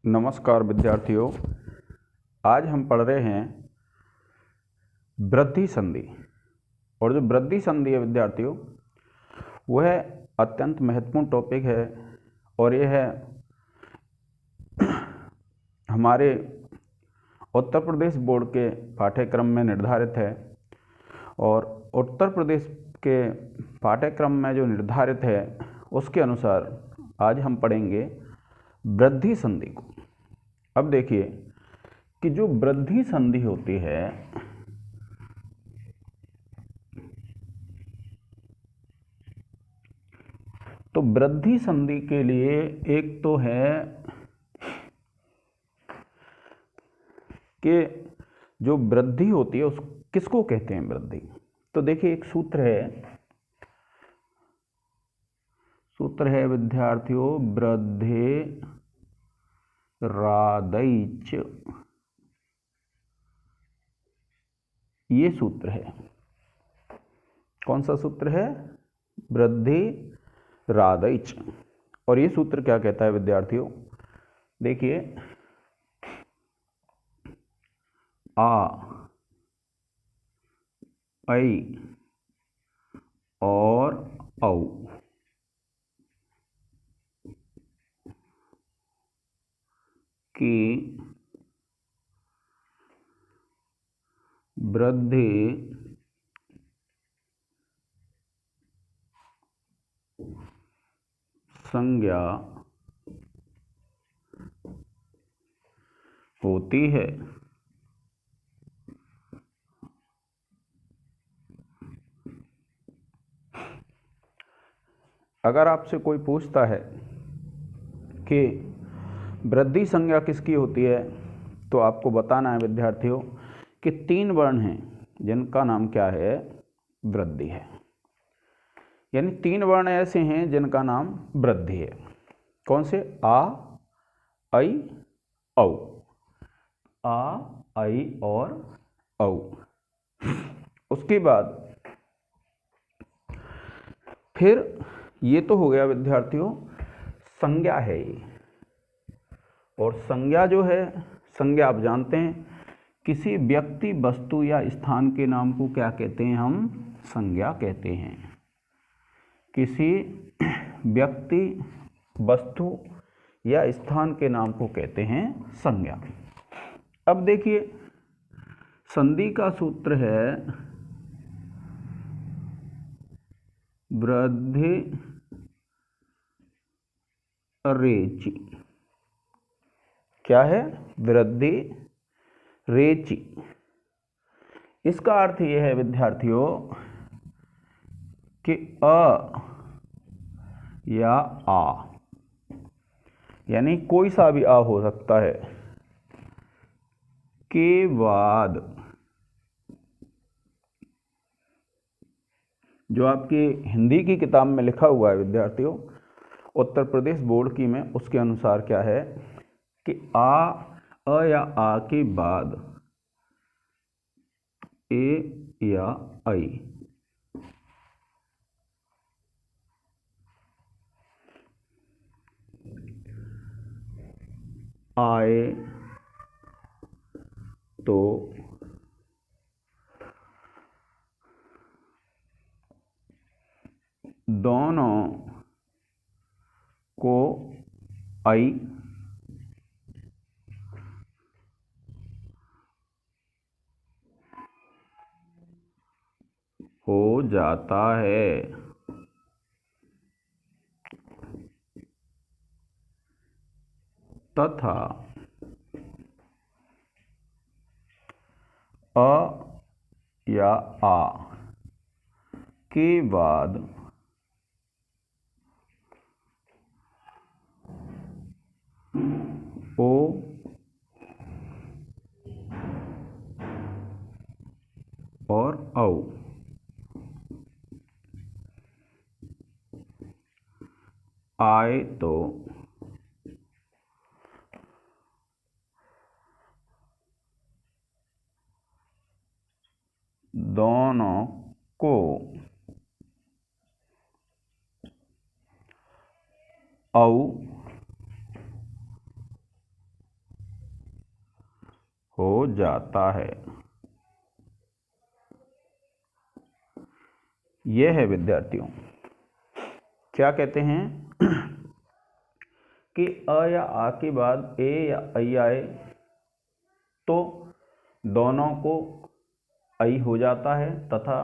नमस्कार विद्यार्थियों। आज हम पढ़ रहे हैं वृद्धि संधि। और जो वृद्धि संधि है विद्यार्थियों, वह अत्यंत महत्वपूर्ण टॉपिक है और यह है हमारे उत्तर प्रदेश बोर्ड के पाठ्यक्रम में निर्धारित है। और उत्तर प्रदेश के पाठ्यक्रम में जो निर्धारित है उसके अनुसार आज हम पढ़ेंगे वृद्धि संधि को। अब देखिए कि जो वृद्धि संधि होती है तो वृद्धि संधि के लिए एक तो है कि जो वृद्धि होती है उस किसको कहते हैं वृद्धि। तो देखिए एक सूत्र है विद्यार्थियों, वृद्धि रादैच, ये सूत्र है। कौन सा सूत्र है? वृद्धि रादैच। और ये सूत्र क्या कहता है विद्यार्थियों? देखिए आ, ऐ और औ की वृद्धि संज्ञा होती है। अगर आपसे कोई पूछता है कि वृद्धि संज्ञा किसकी होती है तो आपको बताना है विद्यार्थियों कि 3 वर्ण हैं जिनका नाम क्या है? वृद्धि है। यानी 3 वर्ण ऐसे हैं जिनका नाम वृद्धि है। कौन से? आ, ऐ, औ। आ, ऐ और औ। उसके बाद फिर ये तो हो गया विद्यार्थियों, संज्ञा है ये। और संज्ञा जो है, संज्ञा आप जानते हैं, किसी व्यक्ति, वस्तु या स्थान के नाम को क्या कहते हैं? हम संज्ञा कहते हैं। किसी व्यक्ति, वस्तु या स्थान के नाम को कहते हैं संज्ञा। अब देखिए संधि का सूत्र है वृद्धि रेचि। क्या है? वृद्धि रेचि। इसका अर्थ यह है विद्यार्थियों कि अ या आ, यानी कोई सा भी आ हो सकता है, के बाद जो आपकी हिंदी की किताब में लिखा हुआ है विद्यार्थियों, उत्तर प्रदेश बोर्ड की में, उसके अनुसार क्या है कि अ या आ के बाद ए या ऐ, आए तो दोनों को ऐ हो जाता है। तथा अ या आ के बाद ओ और औ आए तो दोनों को औ हो जाता है। यह है विद्यार्थियों, क्या कहते हैं कि अ या आ के बाद ए या ऐ आए तो दोनों को ऐ हो जाता है, तथा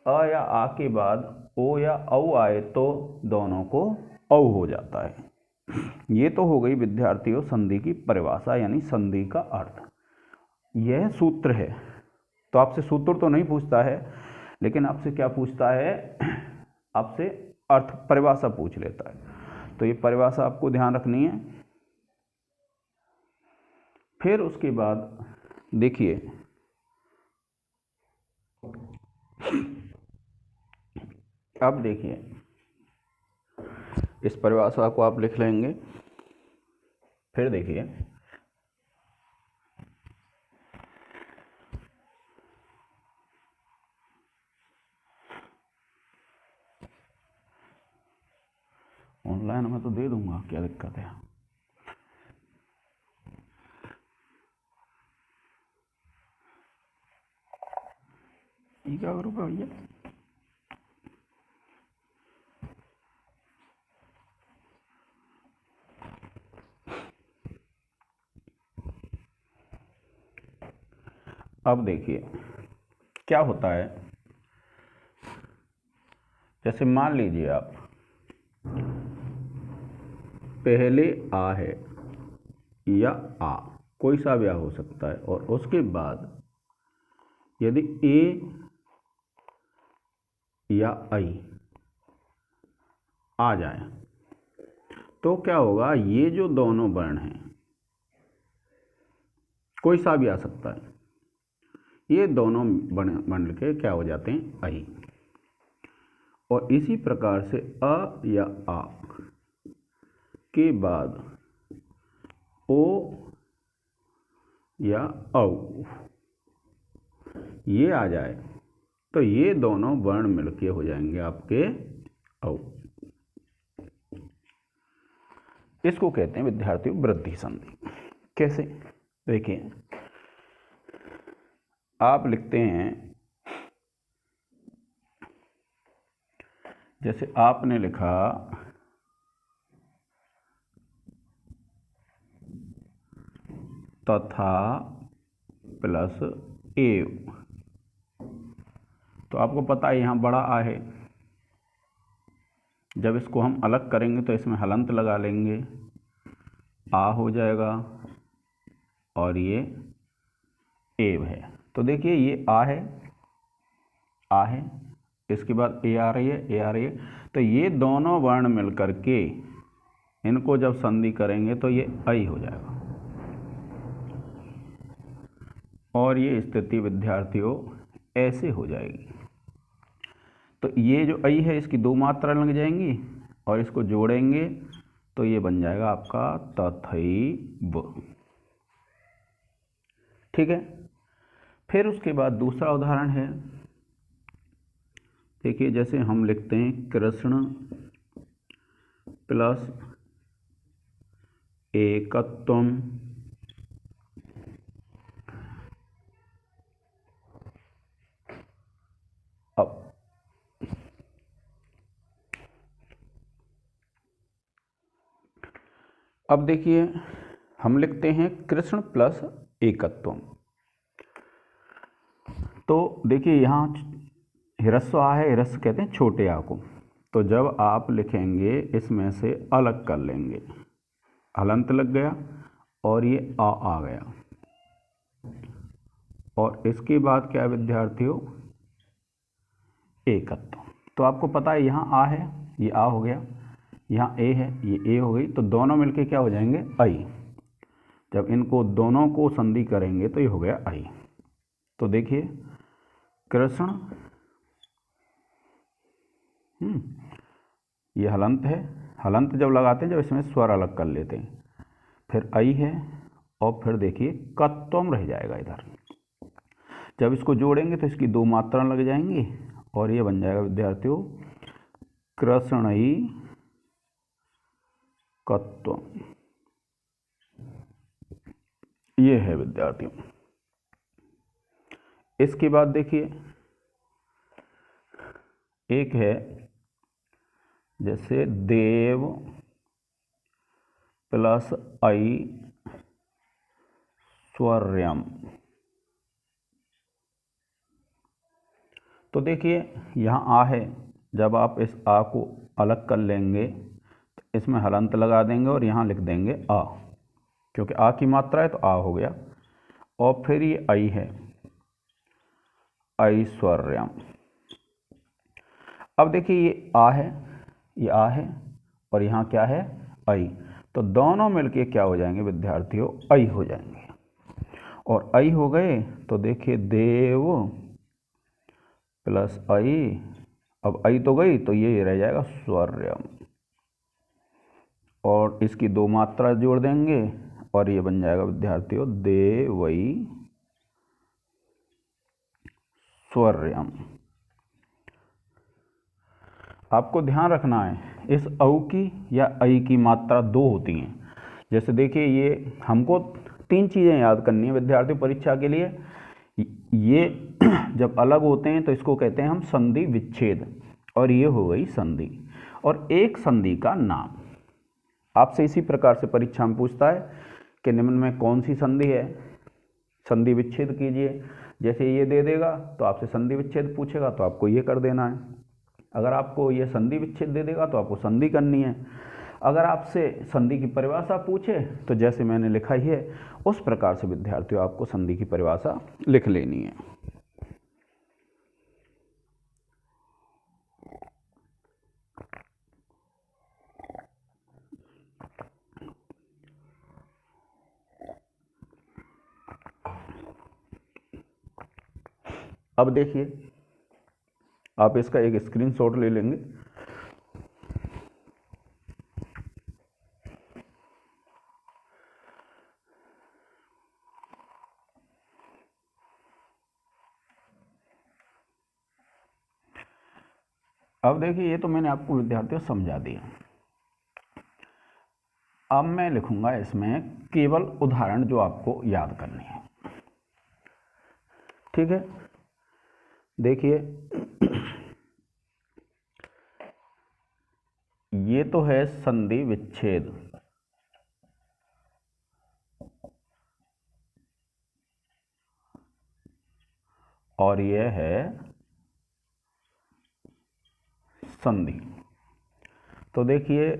अ या आ के बाद ओ या औ आए तो दोनों को औ हो जाता है। ये तो हो गई विद्यार्थियों संधि की परिभाषा, यानी संधि का अर्थ। यह सूत्र है। तो आपसे सूत्र तो नहीं पूछता है, लेकिन आपसे क्या पूछता है, आपसे अर्थ परिभाषा पूछ लेता है। तो ये परिभाषा आपको ध्यान रखनी है। फिर उसके बाद देखिए, अब देखिए इस परिभाषा को आप लिख लेंगे। फिर देखिए, ऑनलाइन में तो दे दूंगा, क्या दिक्कत है। ये क्या ग्रुप है भैया? अब देखिए क्या होता है, जैसे मान लीजिए आप पहले आ है या आ, कोई सा भी आ हो सकता है, और उसके बाद यदि ए या ऐ आ जाए तो क्या होगा, ये जो दोनों वर्ण हैं, कोई सा भी आ सकता है, ये दोनों बन के क्या हो जाते हैं, ऐ। और इसी प्रकार से अ या आ के बाद ओ या औ ये आ जाए तो ये दोनों वर्ण मिलके हो जाएंगे आपके औ। इसको कहते हैं विद्यार्थियों वृद्धि संधि। कैसे? देखिए, आप लिखते हैं, जैसे आपने लिखा तथा प्लस एव, तो आपको पता है यहाँ बड़ा आ है। जब इसको हम अलग करेंगे तो इसमें हलंत लगा लेंगे, आ हो जाएगा, और ये एव है। तो देखिए ये आ है, आ है, इसके बाद ए आ रही है, ए आ रही है, तो ये दोनों वर्ण मिलकर के इनको जब संधि करेंगे तो ये ऐ हो जाएगा। और ये स्थिति विद्यार्थियों ऐसे हो जाएगी। तो ये जो ऐ है इसकी दो मात्रा लग जाएंगी, और इसको जोड़ेंगे तो ये बन जाएगा आपका तथैव। ठीक है। फिर उसके बाद दूसरा उदाहरण है, देखिए जैसे हम लिखते हैं कृष्ण प्लस एकत्वम, अब देखिए हम लिखते हैं कृष्ण प्लस एकत्वम। तो देखिए यहाँ ह्रस्व आ है, ह्रस्व कहते हैं छोटे आ को। तो जब आप लिखेंगे इसमें से अलग कर लेंगे, हलंत लग गया और ये आ गया, और इसके बाद क्या विद्यार्थियों, एकत्व। तो आपको पता है यहाँ आ है, ये आ हो गया, यहाँ ए है, ये ए हो गई, तो दोनों मिलके क्या हो जाएंगे, ऐ। जब इनको दोनों को संधि करेंगे तो ये हो गया ऐ। तो देखिए कृष्ण, ये हलंत है, हलंत जब लगाते हैं जब इसमें स्वर अलग कर लेते हैं, फिर ऐ है, और फिर देखिए कत्वम रह जाएगा इधर। जब इसको जोड़ेंगे तो इसकी दो मात्रा लग जाएंगी, और ये बन जाएगा विद्यार्थियों कृष्णई कत्वम। ये है विद्यार्थियों। इसके बाद देखिए एक है जैसे देव प्लस ऐश्वर्यम। तो देखिए यहाँ आ है, जब आप इस आ को अलग कर लेंगे तो इसमें हलंत लगा देंगे और यहाँ लिख देंगे आ, क्योंकि आ की मात्रा है तो आ हो गया। और फिर ये आई है ऐश्वर्यम। अब देखिए ये आ है, ये आ है और यहाँ क्या है आई, तो दोनों मिलके क्या हो जाएंगे विद्यार्थियों, आई हो जाएंगे। और आई हो गए तो देखिए देव प्लस आई, अब आई तो गई तो ये रह जाएगा स्वर्यम, और इसकी दो मात्रा जोड़ देंगे और ये बन जाएगा विद्यार्थियों देवई स्वर्यम। आपको ध्यान रखना है इस औ की या ऐ की मात्रा दो होती हैं। जैसे देखिए ये हमको तीन चीज़ें याद करनी है विद्यार्थियों परीक्षा के लिए। ये जब अलग होते हैं तो इसको कहते हैं हम संधि विच्छेद, और ये हो गई संधि। और एक संधि का नाम आपसे इसी प्रकार से परीक्षा में पूछता है कि निम्न में कौन सी संधि है, संधि विच्छेद कीजिए। जैसे ये दे देगा तो आपसे संधि विच्छेद पूछेगा तो आपको ये कर देना है। अगर आपको ये संधि विच्छेद दे देगा तो आपको संधि करनी है। अगर आपसे संधि की परिभाषा पूछे तो जैसे मैंने लिखा ही है उस प्रकार से विद्यार्थियों आपको संधि की परिभाषा लिख लेनी है। अब देखिए आप इसका एक स्क्रीनशॉट ले लेंगे। अब देखिए ये तो मैंने आपको विद्यार्थियों समझा दिया। अब मैं लिखूंगा इसमें केवल उदाहरण जो आपको याद करनी है, ठीक है। देखिए ये तो है संधि विच्छेद, और यह है संधि। तो देखिए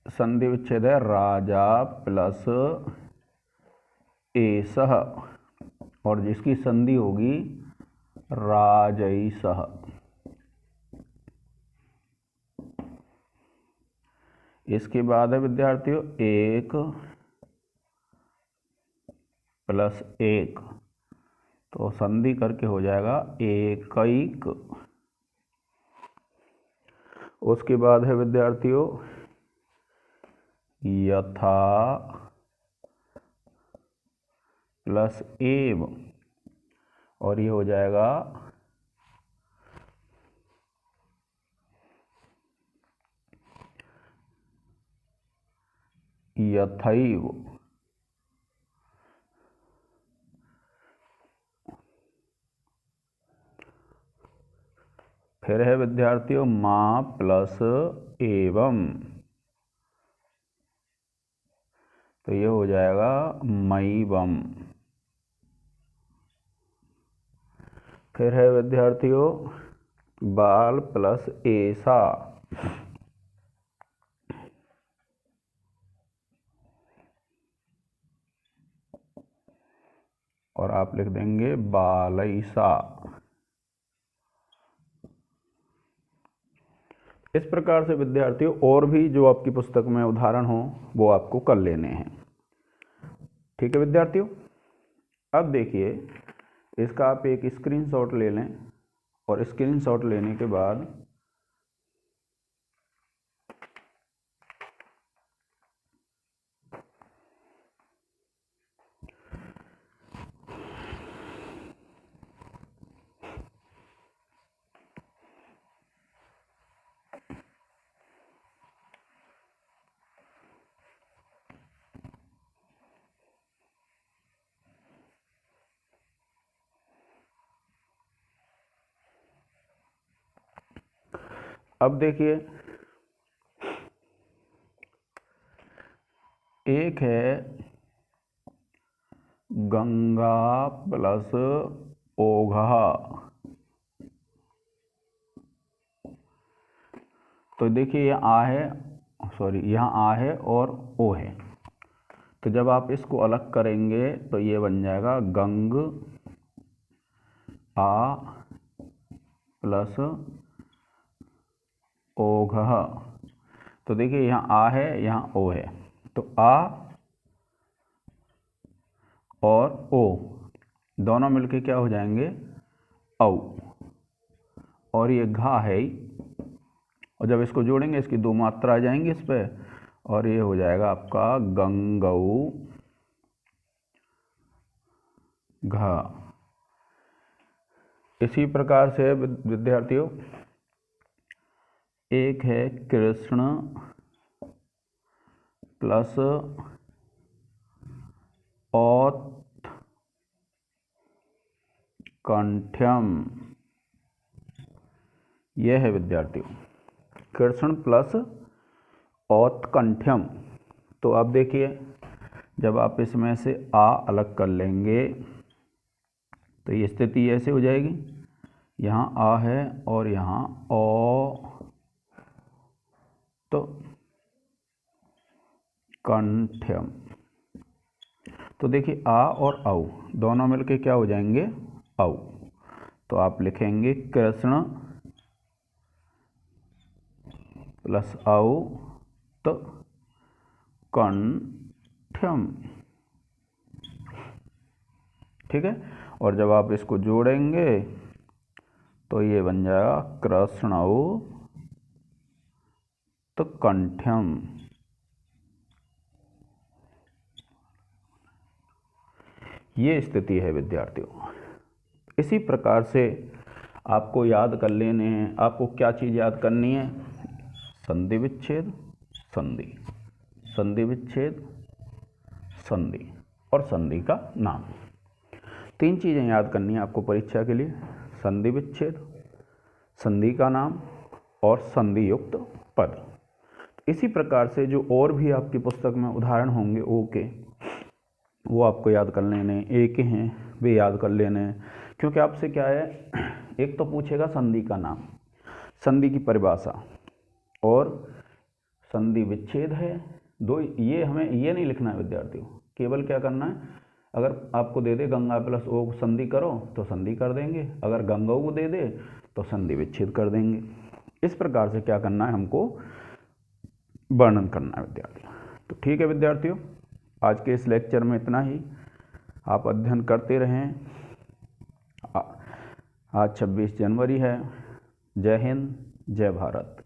संधि विच्छेद है राजा प्लस एसह, और जिसकी संधि होगी राजैसह। इसके बाद है विद्यार्थियों एक प्लस एक, तो संधि करके हो जाएगा एकैक। उसके बाद है विद्यार्थियों यथा प्लस एव, और ये हो जाएगा यथैव। फिर है विद्यार्थियों मां प्लस एवं, तो ये हो जाएगा मैवम। फिर है विद्यार्थियों बाल प्लस ऐसा, और आप लिख देंगे बालैसा। इस प्रकार से विद्यार्थियों और भी जो आपकी पुस्तक में उदाहरण हो वो आपको कर लेने हैं, ठीक है विद्यार्थियों। अब देखिए इसका आप एक स्क्रीनशॉट ले लें, और स्क्रीनशॉट लेने के बाद अब देखिए, एक है गंगा प्लस ओघा, तो देखिए ये आ है, सॉरी यहाँ आ है और ओ है, तो जब आप इसको अलग करेंगे तो ये बन जाएगा गंग आ प्लस ओघ। तो देखिए यहाँ आ है, यहाँ ओ है, तो आ और ओ दोनों मिलके क्या हो जाएंगे, औ, और ये घा है ही, और जब इसको जोड़ेंगे इसकी दो मात्रा आ जाएंगी इस पे, और ये हो जाएगा आपका गंगऊ घा। इसी प्रकार से विद्यार्थियों, एक है कृष्ण प्लस औत्कंठ्यम, यह है विद्यार्थियों कृष्ण प्लस औत्कंठ्यम। तो अब देखिए, जब आप इसमें से आ अलग कर लेंगे तो ये स्थिति ऐसे हो जाएगी, यहाँ आ है और यहाँ ओ, तो कंठ्यम। तो देखिए आ और औ दोनों मिलके क्या हो जाएंगे, औ। तो आप लिखेंगे कृष्ण प्लस औ तो कंठ्यम, ठीक है। और जब आप इसको जोड़ेंगे तो ये बन जाएगा कृष्णौ तो कंठ्यम। ये स्थिति है विद्यार्थियों। इसी प्रकार से आपको याद कर लेने हैं, आपको क्या चीज़ याद करनी है, संधि विच्छेद, संधि, संधि विच्छेद, संधि और संधि का नाम। तीन चीज़ें याद करनी है आपको परीक्षा के लिए, संधि विच्छेद, संधि का नाम और संधि युक्त पद। इसी प्रकार से जो और भी आपकी पुस्तक में उदाहरण होंगे ओ के, वो आपको याद कर लेने, ए के हैं वे याद कर लेने, क्योंकि आपसे क्या है, एक तो पूछेगा संधि का नाम, संधि की परिभाषा और संधि विच्छेद है दो। ये हमें ये नहीं लिखना है विद्यार्थियों, केवल क्या करना है, अगर आपको दे दे गंगा प्लस ओ संधि करो तो संधि कर देंगे, अगर गंगा को दे दे तो संधि विच्छेद कर देंगे। इस प्रकार से क्या करना है, हमको वर्णन करना है विद्यार्थियों। तो ठीक है विद्यार्थियों, आज के इस लेक्चर में इतना ही। आप अध्ययन करते रहें। आज 26 जनवरी है। जय हिंद, जय भारत।